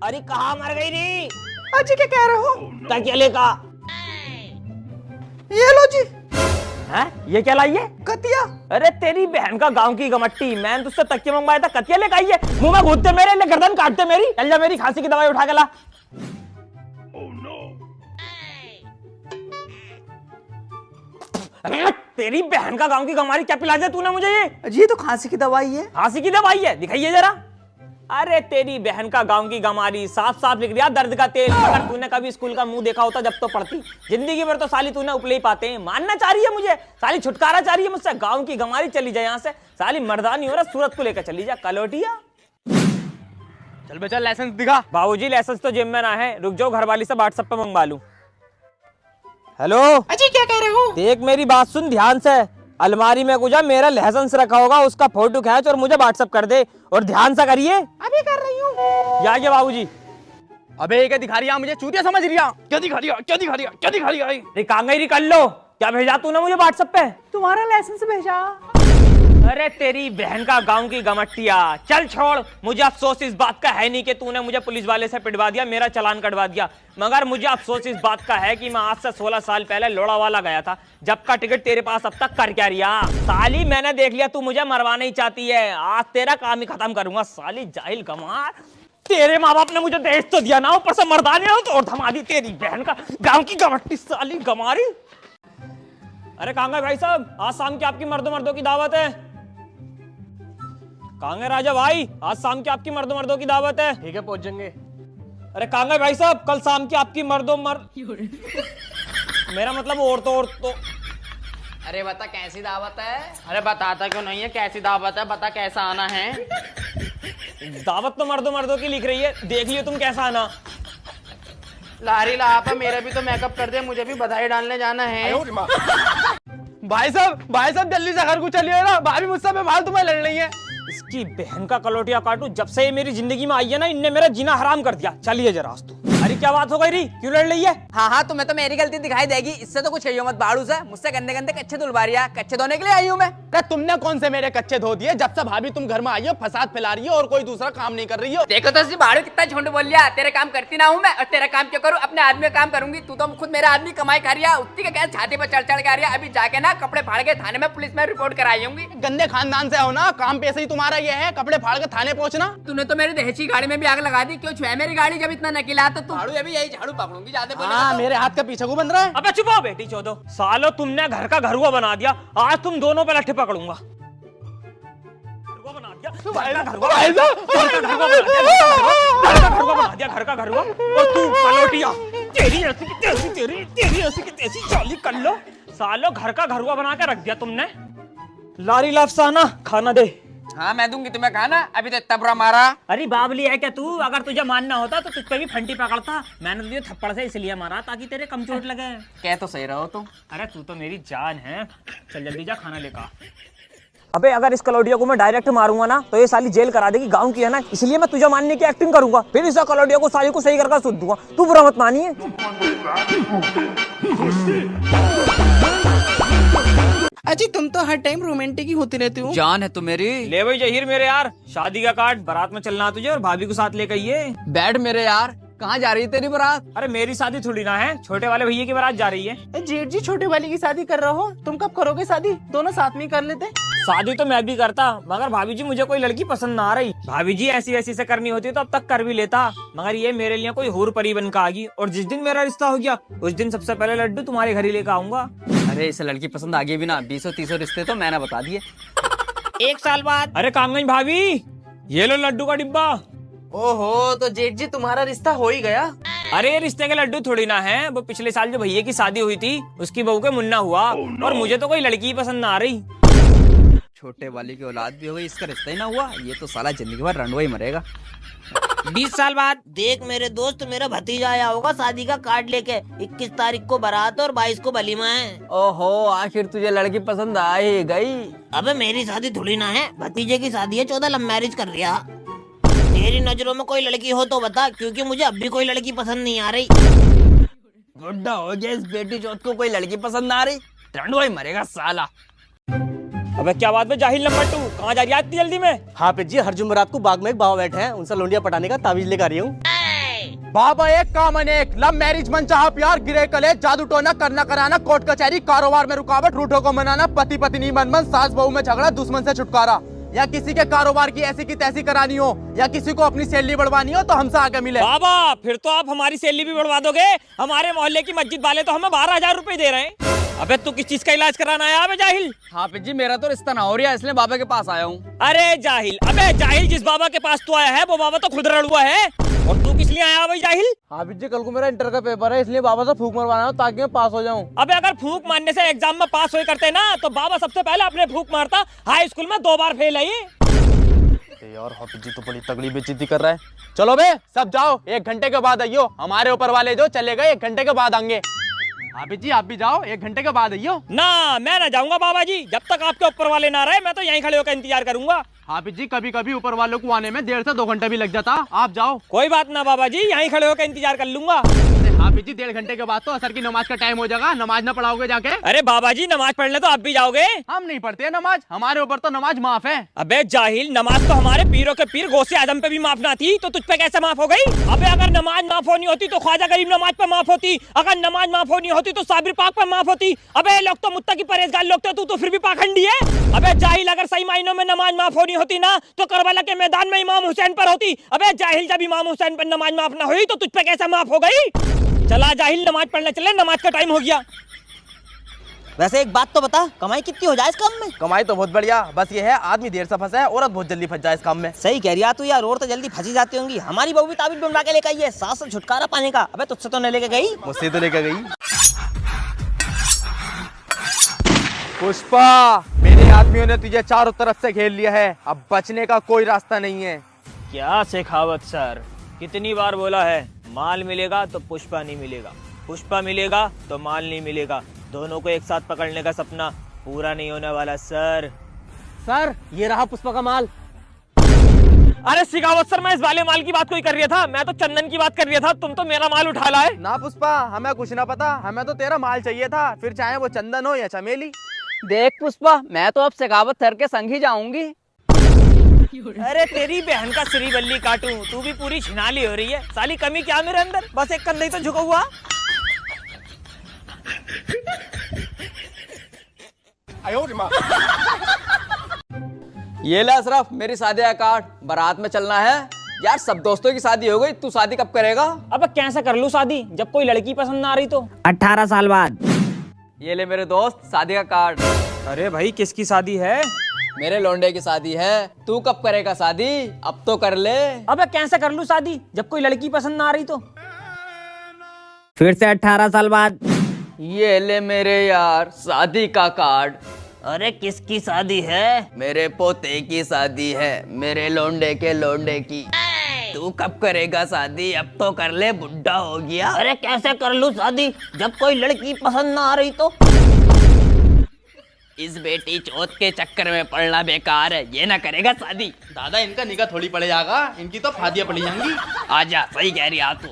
अरे कहाँ मर गई री? अजी क्या कह रहे हो? तकिया लेका। ये लो जी। हैं? ये क्या लाई है? कतिया। अरे तेरी बहन का गांव की गमट्टी, मैंने तुझसे तकिया मंगवाया था, कतिया लेकर आई है। मुंह में घुसते मेरे, ले गर्दन काटते मेरी। चल जा मेरी खांसी की दवाई उठा के ला। अरे तेरी बहन का गांव की गमारी, क्या पिला दिया तूने मुझे ये? अजी तो खांसी की दवाई है। खांसी की दवाई है, दिखाइए जरा। अरे तेरी बहन का गांव की गमारी, साफ साफ लिख दिया दर्द का तेल। अगर तूने कभी स्कूल का मुंह देखा होता जब तो पढ़ती। जिंदगी भर तो साली तूने उपले ही पाते हैं। मानना चाह रही है मुझे, साली छुटकारा चाह रही है मुझसे। गांव की गमारी चली जाए यहाँ से, साली मर्दा नहीं हो रहा, सूरत को लेकर चली जा कलोटिया। चल बेटा लाइसेंस दिखा। बाबूजी लाइसेंस तो जिम में ना है, रुक जाओ घरवाली से व्हाट्सएप पे मंगवा लूं। हेलो अजी क्या कह रहे हो? देख मेरी बात सुन ध्यान से। अलमारी में कुछ मेरा लाइसेंस रखा होगा, उसका फोटो खींच और मुझे व्हाट्सएप कर दे। और ध्यान से करिए। अभी कर रही हूँ। या ये बाबूजी। अबे ये क्या दिखा रही है? मुझे चूतिया समझ रही है? क्या दिखा रही है? क्या दिखा रही है? क्या दिखा रही है? अरे कांगई कर लो, क्या भेजा तूने मुझे व्हाट्सएप पे? तुम्हारा लाइसेंस भेजा। अरे तेरी बहन का गांव की गमट्टिया, चल छोड़। मुझे अफसोस इस बात का है नहीं कि तूने मुझे पुलिस वाले से पिटवा दिया, मेरा चालान कटवा दिया। मगर मुझे अफसोस इस बात का है कि मैं आज से 16 साल पहले लोड़ावाला गया था, जब का टिकट तेरे पास अब तक कर क्या रिया। साली मैंने देख लिया तू मुझे मरवाना ही चाहती है, आज तेरा काम ही खत्म करूंगा। साली जाहिल गंवार, तेरे माँ बाप ने मुझे दहेज तो दिया ना, ऊपर से मर्दाने हो तो और थमा दी तेरी बहन का गाँव की गमट्टी साली गंवारी। अरे कांगा भाई साहब, आज शाम की आपकी मर्दों की दावत है। कांगे राजा भाई, आज शाम की आपकी मर्दों की दावत है। ठीक है पहुंच जाएंगे। अरे कांगे भाई साहब, कल शाम की आपकी मेरा मतलब औरतों। अरे बता कैसी दावत है? अरे बताता क्यों नहीं है? कैसी दावत है? बता कैसा आना है? दावत तो मर्दों की लिख रही है, देख लियो तुम कैसा आना। लारी लापा मेरा भी तो मेकअप कर दे, मुझे भी बधाई डालने जाना है। भाई साहब जल्दी से घर को चलिए ना, भाभी मुझसे बेफालतू में लड़ रही है। इसकी बहन का कलोटिया काटू, जब से ये मेरी जिंदगी में आई है ना, इनने मेरा जीना हराम कर दिया। चलिए जरा आज तो। अरे क्या बात हो गई री, क्यों लड़ रही है? हाँ तुम्हें तो मेरी गलती दिखाई देगी, इससे तो कुछ है मत बाड़ू से। मुझसे गंदे गंदे कच्चे धुलवा रही है, कच्चे धोने के लिए आई हूँ मैं। अरे तुमने कौन से मेरे कच्चे धो दिए? जब से भाभी तुम घर में आई हो फसाद फैला रही हो और कोई दूसरा काम नहीं कर रही हो। देखो तो बाड़ू कितना झूठ बोल लिया। तेरे काम करती ना हूँ मैं, और तेरा काम क्यों करूँ? अपने आदमी का काम करूंगी। तू तो खुद मेरा आदमी कमाई खा रही है, उतनी का क्या छाती पर चढ़ चढ़ के आ रही है। अभी जाके ना कपड़े फाड़ के थाने में पुलिस में रिपोर्ट कराई होंगी। गंदे खानदान से हो ना, काम पैसे ही तुम्हारा ये है, कपड़े फाड़ के थाने पहुंचना। तूने तो मेरी दहेजी गाड़ी में भी आग लगा दी। क्यों छुआ मेरी गाड़ी जब इतना नकीला? तो झाड़ू अभी यही झाड़ू पकड़ूंगी, ज्यादा बोलेगा हाँ तो। मेरे हाथ का पीछे को बन रहा है। अबे चुप हो बेटी चौदो, सालो तुमने घर का घरुआ बना दिया। आज तुम दोनों पे लट्ठे पकड़ूंगा। घरुआ बना दिया, घर का घरुआ। और तू कलोटिया, तेरी ऐसी की तैसी चाली कर लो। सालो घर का घरुआ बना के रख दिया तुमने। लारी लाफसाना खाना दे। हाँ मैं दूंगी तुम्हें खाना, अभी तो इतना बुरा मारा। अरे बाबली है क्या तू? अगर तुझे मानना होता तो तुझ पे भी फंटी पकड़ता। मैंने तुझे थप्पड़ से इसलिए मारा ताकि तेरे कम चोट लगे। कह तो सही रहो तुम। अरे तू तो मेरी जान है। चल जल्दी जा खाना लेकर। अबे अगर इस कलोडिया को मैं डायरेक्ट मारूंगा ना तो ये साली जेल करा देगी, गांव की है ना, इसलिए मैं तुझे मानने की एक्टिंग करूंगा, फिर इस कलोडिया को साली को सही करके सुध दूंगा। तू बुरा मत मानिए। अजी तुम तो हर टाइम रोमांटिक ही होती रहती हो। जान है तू मेरी। ले भाई जहीर मेरे यार, शादी का कार्ड, बारात में चलना तुझे और भाभी को साथ लेकर आइए। बैठ मेरे यार, कहाँ जा रही है तेरी बारात? अरे मेरी शादी थोड़ी ना है, छोटे वाले भैया की बारात जा रही है। जेठ जी छोटे वाली की शादी कर रहे हो, तुम कब करोगे शादी? दोनों साथ में कर लेते। शादी तो मैं भी करता, मगर भाभी जी मुझे कोई लड़की पसंद ना आ रही। भाभी जी ऐसी वैसी से करनी होती तो अब तक कर भी लेता, मगर ये मेरे लिए कोई हूर परी बन का आ गई। और जिस दिन मेरा रिश्ता हो गया उस दिन सबसे पहले लड्डू तुम्हारे घर ही लेकर आऊंगा। अरे इसे लड़की पसंद आ गई भी ना, 20-30 रिश्ते तो मैंने बता दिए। 1 साल बाद। अरे कामगंज भाभी, ये लो लड्डू का डिब्बा। ओहो, तो जेठ जी तुम्हारा रिश्ता हो ही गया। अरे ये रिश्ते के लड्डू थोड़ी ना है, वो पिछले साल जो भैया की शादी हुई थी उसकी बहू के मुन्ना हुआ। और मुझे तो कोई लड़की पसंद ना आ रही। छोटे वाली की औलाद भी हो गई, इसका रिश्ता ही ना हुआ, ये तो साला जिंदगी भर रंडवा ही मरेगा। 20 साल बाद। देख मेरे दोस्त, मेरा भतीजा आया होगा शादी का कार्ड लेके। 21 तारीख को बारात और 22 को वलीमा है। ओहो, आखिर तुझे लड़की पसंद आ ही गई। अबे मेरी शादी थोड़ी ना है, भतीजे की शादी है। 14 लव मैरिज कर लिया। तेरी नजरों में कोई लड़की हो तो बता, क्योंकि मुझे अब भी कोई लड़की पसंद नहीं आ रही। बुढ़ा हो जाए, इस बेटी चौथ को कोई लड़की पसंद आ रही, रंडवा ही मरेगा साला। अबे क्या बात है जाहिल नंबर 2, कहाँ जा रही है इतनी जल्दी में? हाँ पे जी, हर जुमेरात को बाग में एक बाबा बैठे हैं, उनसे लोंडिया पटाने का तावीज लेकर आ रही हूँ। बाबा एक काम अनेक, लव मैरिज मन चाहा प्यार, गिरे कले जादू टोना, करना कराना कोर्ट कचहरी, कारोबार में रुकावट, रूठों को मनाना, पति पत्नी मन सास बहू में झगड़ा, दुश्मन से छुटकारा। या किसी के कारोबार की ऐसी की तैसी करानी हो, या किसी को अपनी सैलरी बढ़वानी हो तो हमसे आगे मिले। बाबा फिर तो आप हमारी सैलरी भी बढ़वा दोगे। हमारे मोहल्ले की मस्जिद वाले तो हमें 12,000 रुपए दे रहे हैं। अबे तू किस चीज का इलाज कराना है अबे जाहिल? हाफिज जी मेरा तो रिश्ता ना हो रहा है, इसलिए बाबा के पास आया हूँ। अरे जाहिल, अबे जाहिल, जिस बाबा के पास तू आया है वो बाबा तो खुद रड़ुआ है, और तू किस लिए आया भाई जाहिल? हाफिज जी कल को मेरा इंटर का पेपर है, इसलिए बाबा से फूंक मरवाना है ताकि मैं पास हो जाऊँ। अबे अगर फूंक मारने से एग्जाम में पास हुए करते ना तो बाबा सबसे पहले अपने फूंक मारता। हाई स्कूल में 2 बार फेल है ये। यार हाफिज जी तो बड़ी तगड़ी बेइज्जती कर रहा है। चलो बे सब जाओ, 1 घंटे के बाद आइयो। हमारे ऊपर वाले जो चले गए 1 घंटे के बाद आएंगे। हाफिज जी आप भी जाओ, 1 घंटे के बाद आइयो। ना मैं ना जाऊंगा बाबा जी, जब तक आपके ऊपर वाले ना रहे मैं तो यहीं खड़े होकर इंतजार करूंगा। हाफिज जी कभी कभी ऊपर वालों को आने में 1.5 से 2 घंटे भी लग जाता, आप जाओ। कोई बात ना बाबा जी, यहीं खड़े होकर इंतजार कर लूंगा। हाफिज जी 1.5 घंटे के बाद तो असर की नमाज का टाइम हो जाएगा, नमाज ना पढ़ाओगे जाके? अरे बाबा जी नमाज पढ़ने तो आप भी जाओगे? हम नहीं पढ़ते नमाज, हमारे ऊपर तो नमाज माफ है। अबे जाहिल, नमाज तो हमारे पीरों के पीर गौसे आजम पे भी माफ ना थी, तो तुझ पे कैसे माफ हो गई? अबे अगर नमाज माफ होनी होती तो ख्वाजा गरीब नवाज पे माफ होती, अगर नमाज माफ होनी होती तो साबिर पाक पे माफ होती। अबे ये लोग तो मुत्तकी परहेजगार लोग थे, तू तो फिर भी पाखंडी है। अबे जाहिल, अगर सही मायनों में नमाज माफ होनी होती ना तो करबला के मैदान में इमाम हुसैन पर होती। अबे जाहिल, जब इमाम हुसैन पर नमाज माफ ना हुई तो तुझ पे कैसे माफ हो गई? चला जाहिल, नमाज पढ़ने चले, नमाज का टाइम हो गया। वैसे एक बात तो बता, कमाई कितनी हो जाए इस काम में? कमाई तो बहुत बढ़िया, बस ये है आदमी देर से फंसा है, औरत बहुत जल्दी फंस जाए इस काम में। सही कह रही है तू यार, और तो जल्दी फंसी जाती होंगी। हमारी बहू भी ताबीज बनवा के लेकर आई है सास से छुटकारा पाने का। अबे तुझसे तो नहीं लेके गई? मुझसे तो लेकर गई। पुष्पा, मेरे आदमियों ने तुझे चारों तरफ से घेर लिया है, अब बचने का कोई रास्ता नहीं है। क्या शेखावत सर, कितनी बार बोला है, माल मिलेगा तो पुष्पा नहीं मिलेगा, पुष्पा मिलेगा तो माल नहीं मिलेगा। दोनों को एक साथ पकड़ने का सपना पूरा नहीं होने वाला सर। सर ये रहा पुष्पा का माल। अरे शेखावत सर, मैं इस वाले माल की बात कोई कर रहा था, मैं तो चंदन की बात कर रहा था। तुम तो मेरा माल उठा लाए। ना पुष्पा, हमें कुछ ना पता, हमें तो तेरा माल चाहिए था, फिर चाहे वो चंदन हो या चमेली। देख पुष्पा, मैं तो अब शेखावत सर के संग ही जाऊंगी। अरे तेरी बहन का श्री बल्ली काटूं, तू भी पूरी छिनाली हो रही है। साली कमी क्या मेरे अंदर, बस एक कंधा ही तो झुका हुआ। ये ले अशरफ, मेरी शादी का कार्ड, बारात में चलना है। यार सब दोस्तों की शादी हो गई, तू शादी कब करेगा? अब कैसे कर लूं शादी जब कोई लड़की पसंद ना आ रही तो? 18 साल बाद। ये ले मेरे दोस्त शादी का कार्ड। अरे भाई किसकी शादी है? मेरे लौंडे की शादी है, तू कब करेगा शादी? अब तो कर ले। अब कैसे कर लूं शादी जब कोई लड़की पसंद ना आ रही तो? फिर से 18 साल बाद। ये ले मेरे यार शादी का कार्ड। अरे किसकी शादी है? मेरे पोते की शादी है, मेरे लौंडे के लौंडे की। तू कब करेगा शादी? अब तो कर ले, बुढ़ा हो गया। अरे कैसे कर लूं शादी जब कोई लड़की पसंद ना आ रही तो? इस बेटी चौथ के चक्कर में पड़ना बेकार है, ये ना करेगा शादी। दादा इनका निगाह थोड़ी पड़ जाएगा, इनकी तो फादियां पड़ी जाएंगी। आजा, सही कह रही है तू।